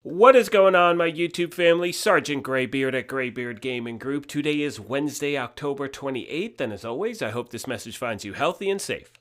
What is going on, my YouTube family? Sergeant Graybeard at Graybeard Gaming Group. Today is Wednesday, October 28th, and as always, I hope this message finds you healthy and safe.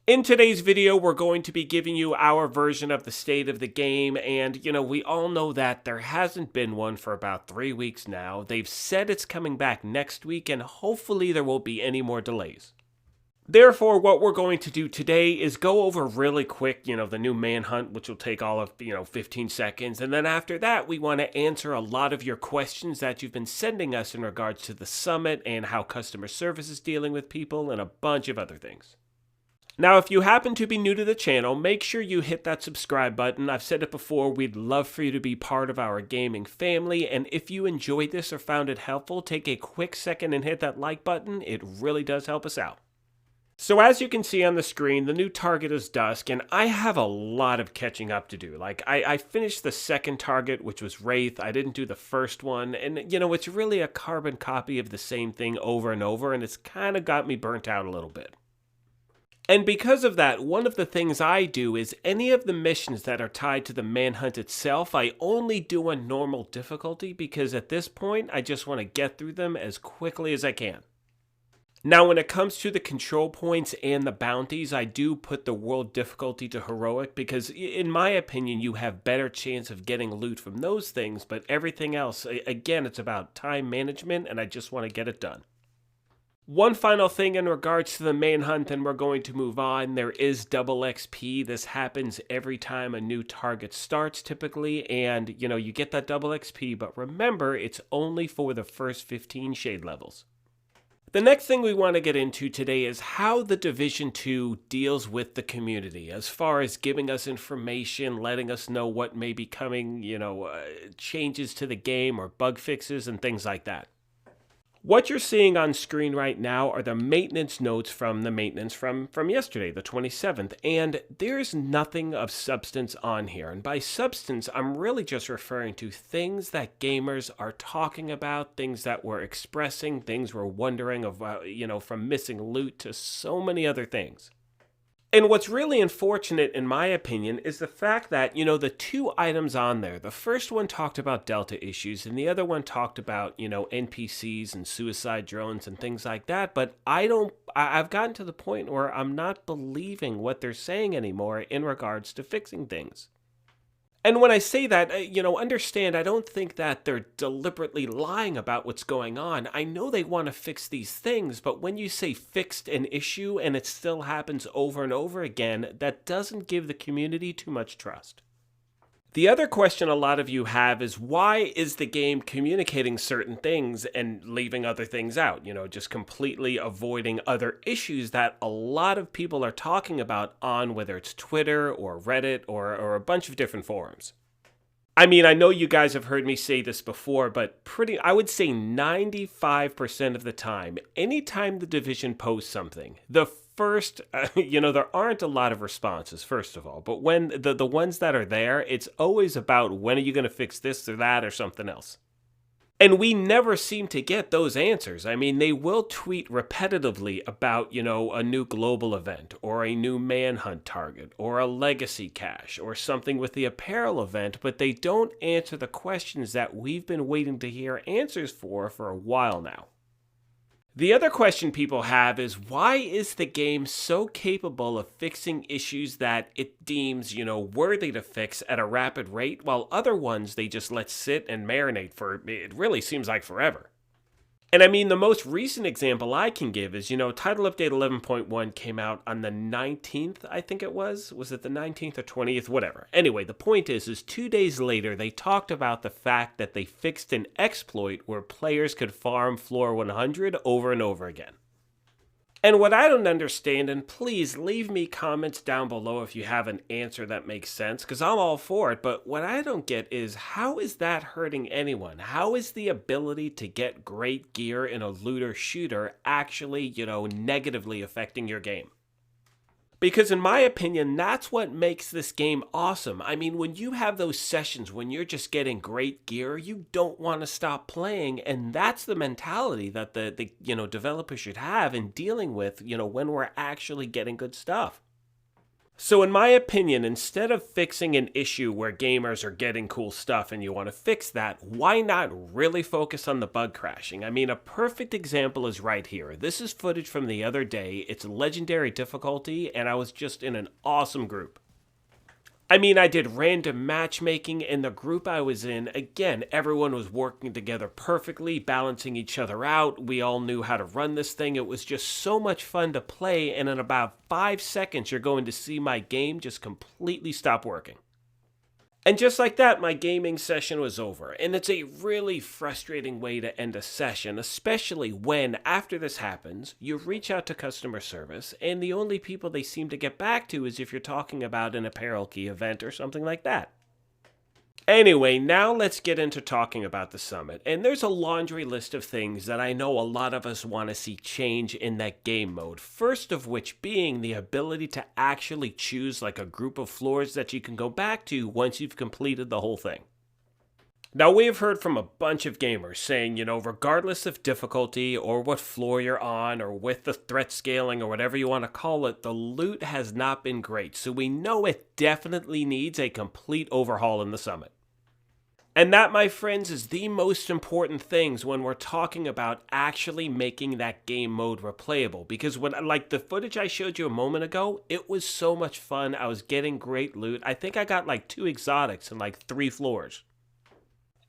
In today's video, we're going to be giving you our version of the state of the game, and, we all know that there hasn't been one for about 3 weeks now. They've said it's coming back next week, and hopefully there won't be any more delays. Therefore, what we're going to do today is go over really quick, the new manhunt, which will take all of, 15 seconds. And then after that, we want to answer a lot of your questions that you've been sending us in regards to the summit and how customer service is dealing with people and a bunch of other things. Now, if you happen to be new to the channel, make sure you hit that subscribe button. I've said it before, we'd love for you to be part of our gaming family. And if you enjoyed this or found it helpful, take a quick second and hit that like button. It really does help us out. So as you can see on the screen, the new target is Dusk, and I have a lot of catching up to do. I finished the second target, which was Wraith. I didn't do the first one, and, it's really a carbon copy of the same thing over and over, and it's kind of got me burnt out a little bit. And because of that, one of the things I do is any of the missions that are tied to the manhunt itself, I only do on normal difficulty, because at this point, I just want to get through them as quickly as I can. Now, when it comes to the control points and the bounties, I do put the world difficulty to heroic because, in my opinion, you have better chance of getting loot from those things, but everything else, again, it's about time management, and I just want to get it done. One final thing in regards to the manhunt, and we're going to move on. There is double XP. This happens every time a new target starts, typically, and, you get that double XP, but remember, it's only for the first 15 shade levels. The next thing we want to get into today is how the Division 2 deals with the community as far as giving us information, letting us know what may be coming, changes to the game or bug fixes and things like that. What you're seeing on screen right now are the maintenance notes from the maintenance from yesterday, the 27th, and there's nothing of substance on here. And by substance, I'm really just referring to things that gamers are talking about, things that we're expressing, things we're wondering about, from missing loot to so many other things. And what's really unfortunate, in my opinion, is the fact that, the two items on there, the first one talked about Delta issues, and the other one talked about, NPCs and suicide drones and things like that, but I've gotten to the point where I'm not believing what they're saying anymore in regards to fixing things. And when I say that, understand, I don't think that they're deliberately lying about what's going on. I know they want to fix these things, but when you say fixed an issue and it still happens over and over again, that doesn't give the community too much trust. The other question a lot of you have is, why is the game communicating certain things and leaving other things out? Just completely avoiding other issues that a lot of people are talking about on whether it's Twitter or Reddit or a bunch of different forums. I mean, I know you guys have heard me say this before, but I would say 95% of the time, anytime the Division posts something, the first, there aren't a lot of responses, first of all, but when the ones that are there, it's always about when are you going to fix this or that or something else. And we never seem to get those answers. I mean, they will tweet repetitively about, a new global event or a new manhunt target or a legacy cache or something with the apparel event, but they don't answer the questions that we've been waiting to hear answers for a while now. The other question people have is, why is the game so capable of fixing issues that it deems, worthy to fix at a rapid rate, while other ones they just let sit and marinate for, it really seems like forever. And I mean, the most recent example I can give is, Title Update 11.1 came out on the 19th, I think it was. Was it the 19th or 20th? Whatever. Anyway, the point is 2 days later, they talked about the fact that they fixed an exploit where players could farm floor 100 over and over again. And what I don't understand, and please leave me comments down below if you have an answer that makes sense, because I'm all for it, but what I don't get is, how is that hurting anyone? How is the ability to get great gear in a looter shooter actually, negatively affecting your game? Because in my opinion, that's what makes this game awesome. I mean, when you have those sessions when you're just getting great gear, you don't want to stop playing, and that's the mentality that the developer should have in dealing with, when we're actually getting good stuff. So in my opinion, instead of fixing an issue where gamers are getting cool stuff and you want to fix that, why not really focus on the bug crashing? I mean, a perfect example is right here. This is footage from the other day. It's legendary difficulty, and I was just in an awesome group. I mean, I did random matchmaking, and the group I was in, again, everyone was working together perfectly, balancing each other out. We all knew how to run this thing. It was just so much fun to play, and in about 5 seconds, you're going to see my game just completely stop working. And just like that, my gaming session was over. And it's a really frustrating way to end a session, especially when, after this happens, you reach out to customer service, and the only people they seem to get back to is if you're talking about an apparel key event or something like that. Anyway, now let's get into talking about the summit. And there's a laundry list of things that I know a lot of us want to see change in that game mode. First of which being the ability to actually choose like a group of floors that you can go back to once you've completed the whole thing. Now, we have heard from a bunch of gamers saying, regardless of difficulty or what floor you're on or with the threat scaling or whatever you want to call it, the loot has not been great. So we know it definitely needs a complete overhaul in the summit. And that, my friends, is the most important things when we're talking about actually making that game mode replayable. Because like the footage I showed you a moment ago, it was so much fun. I was getting great loot. I think I got like 2 exotics and like 3 floors.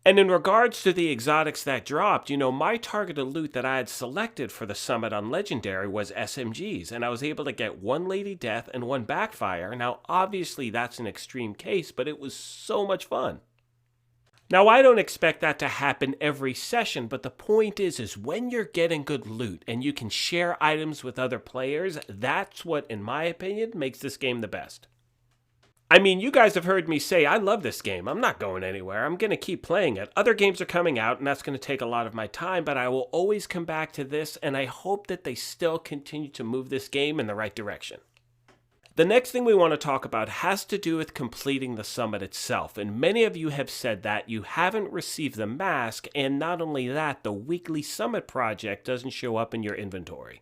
And in regards to the exotics that dropped, my targeted loot that I had selected for the summit on Legendary was SMGs, and I was able to get 1 Lady Death and 1 Backfire. Now, obviously, that's an extreme case, but it was so much fun. Now, I don't expect that to happen every session, but the point is when you're getting good loot and you can share items with other players, that's what, in my opinion, makes this game the best. I mean, you guys have heard me say I love this game. I'm not going anywhere. I'm going to keep playing it. Other games are coming out, and that's going to take a lot of my time, but I will always come back to this, and I hope that they still continue to move this game in the right direction. The next thing we want to talk about has to do with completing the summit itself, and many of you have said that you haven't received the mask, and not only that, the weekly summit project doesn't show up in your inventory.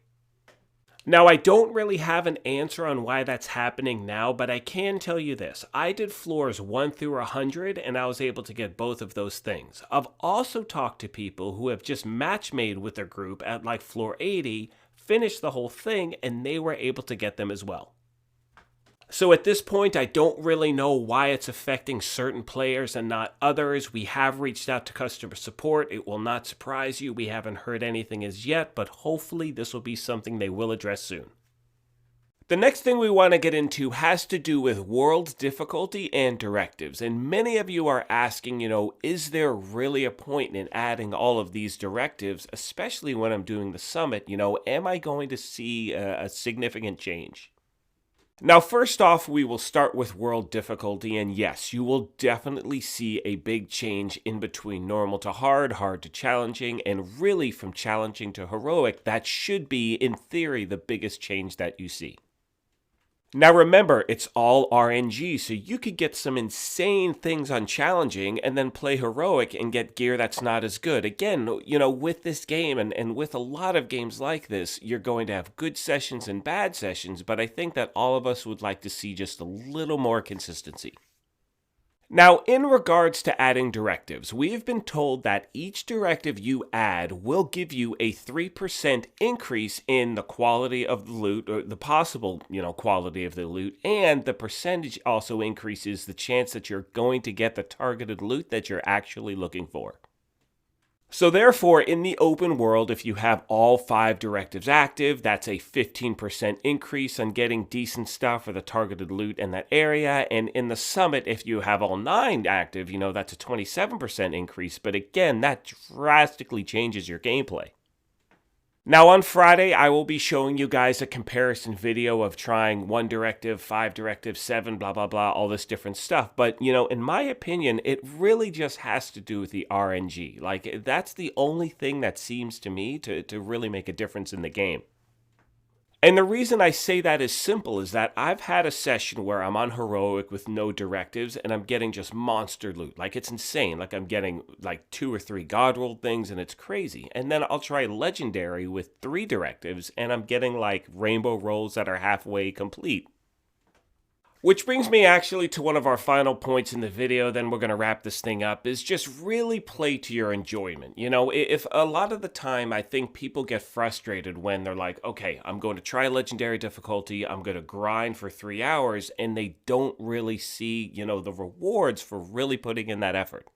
Now, I don't really have an answer on why that's happening now, but I can tell you this. I did floors 1 through 100, and I was able to get both of those things. I've also talked to people who have just match made with their group at like floor 80, finished the whole thing, and they were able to get them as well. So at this point, I don't really know why it's affecting certain players and not others. We have reached out to customer support. It will not surprise you. We haven't heard anything as yet, but hopefully this will be something they will address soon. The next thing we want to get into has to do with world difficulty and directives. And many of you are asking, is there really a point in adding all of these directives, especially when I'm doing the summit? Am I going to see a significant change? Now, first off, we will start with world difficulty, and yes, you will definitely see a big change in between normal to hard, hard to challenging, and really from challenging to heroic. That should be, in theory, the biggest change that you see. Now remember, it's all RNG, so you could get some insane things on challenging and then play heroic and get gear that's not as good. Again, with this game and with a lot of games like this, you're going to have good sessions and bad sessions, but I think that all of us would like to see just a little more consistency. Now, in regards to adding directives, we have been told that each directive you add will give you a 3% increase in the quality of the loot, or the possible, quality of the loot, and the percentage also increases the chance that you're going to get the targeted loot that you're actually looking for. So therefore, in the open world, if you have all 5 directives active, that's a 15% increase on getting decent stuff for the targeted loot in that area. And in the summit, if you have all 9 active, that's a 27% increase. But again, that drastically changes your gameplay. Now on Friday, I will be showing you guys a comparison video of trying 1 directive, 5 directives, 7, blah, blah, blah, all this different stuff. But, in my opinion, it really just has to do with the RNG. Like, that's the only thing that seems to me to really make a difference in the game. And the reason I say that is simple is that I've had a session where I'm on heroic with no directives and I'm getting just monster loot. Like, it's insane. Like, I'm getting like 2 or 3 god rolled things and it's crazy. And then I'll try legendary with 3 directives and I'm getting like rainbow rolls that are halfway complete. Which brings me actually to one of our final points in the video, then we're going to wrap this thing up, is just really play to your enjoyment. You know, if a lot of the time I think people get frustrated when they're like, okay, I'm going to try legendary difficulty, I'm going to grind for 3 hours, and they don't really see, you know, the rewards for really putting in that effort.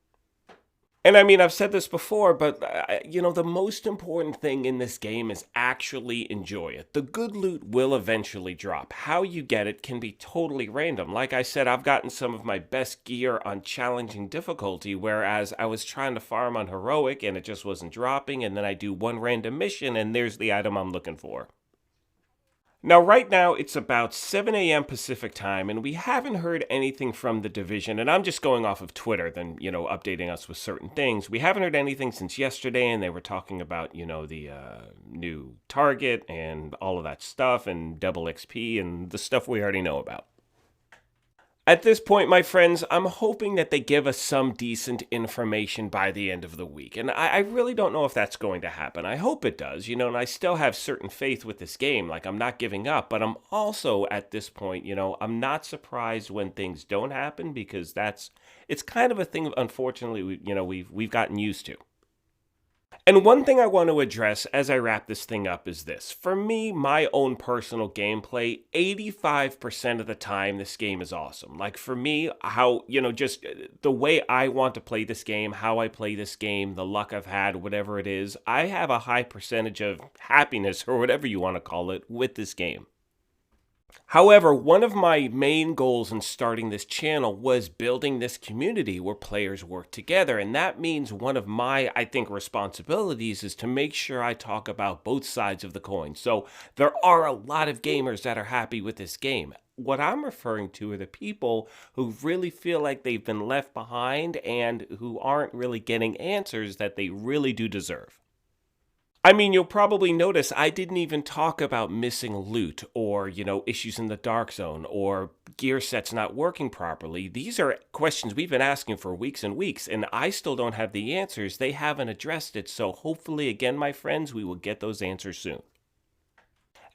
And I mean, I've said this before, but, you know, the most important thing in this game is actually enjoy it. The good loot will eventually drop. How you get it can be totally random. Like I said, I've gotten some of my best gear on challenging difficulty, whereas I was trying to farm on heroic and it just wasn't dropping, and then I do one random mission and there's the item I'm looking for. Now, right now, it's about 7 a.m. Pacific time, and we haven't heard anything from the division, and I'm just going off of Twitter, then, you know, updating us with certain things. We haven't heard anything since yesterday, and they were talking about, you know, the new target and all of that stuff, and double XP, and the stuff we already know about. At this point, my friends, I'm hoping that they give us some decent information by the end of the week. And I really don't know if that's going to happen. I hope it does, you know, and I still have certain faith with this game. Like, I'm not giving up, but I'm also at this point, you know, I'm not surprised when things don't happen because it's kind of a thing, unfortunately, we've gotten used to. And one thing I want to address as I wrap this thing up is this. For me, my own personal gameplay, 85% of the time, this game is awesome. Like, for me, how, you know, just the way I want to play this game, how I play this game, the luck I've had, whatever it is, I have a high percentage of happiness, or whatever you want to call it, with this game. However, one of my main goals in starting this channel was building this community where players work together, and that means one of my, I think, responsibilities is to make sure I talk about both sides of the coin. So there are a lot of gamers that are happy with this game. What I'm referring to are the people who really feel like they've been left behind and who aren't really getting answers that they really do deserve. I mean, you'll probably notice I didn't even talk about missing loot or, you know, issues in the dark zone or gear sets not working properly. These are questions we've been asking for weeks and weeks, and I still don't have the answers. They haven't addressed it, so hopefully, again, my friends, we will get those answers soon.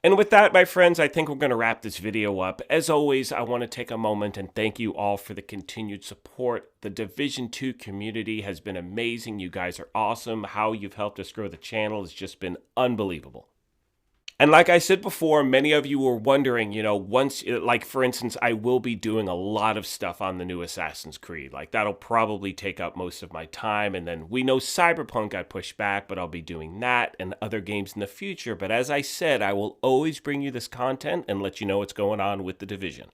And with that, my friends, I think we're going to wrap this video up. As always, I want to take a moment and thank you all for the continued support. The Division 2 community has been amazing. You guys are awesome. How you've helped us grow the channel has just been unbelievable. And like I said before, many of you were wondering, you know, like for instance, I will be doing a lot of stuff on the new Assassin's Creed. Like that'll probably take up most of my time. And then we know Cyberpunk got pushed back, but I'll be doing that and other games in the future. But as I said, I will always bring you this content and let you know what's going on with the Division.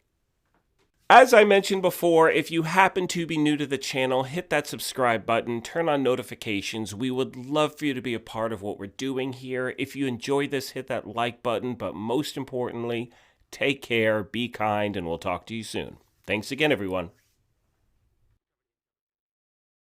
As I mentioned before, if you happen to be new to the channel, hit that subscribe button, turn on notifications. We would love for you to be a part of what we're doing here. If you enjoyed this, hit that like button, but most importantly, take care, be kind, and we'll talk to you soon. Thanks again, everyone.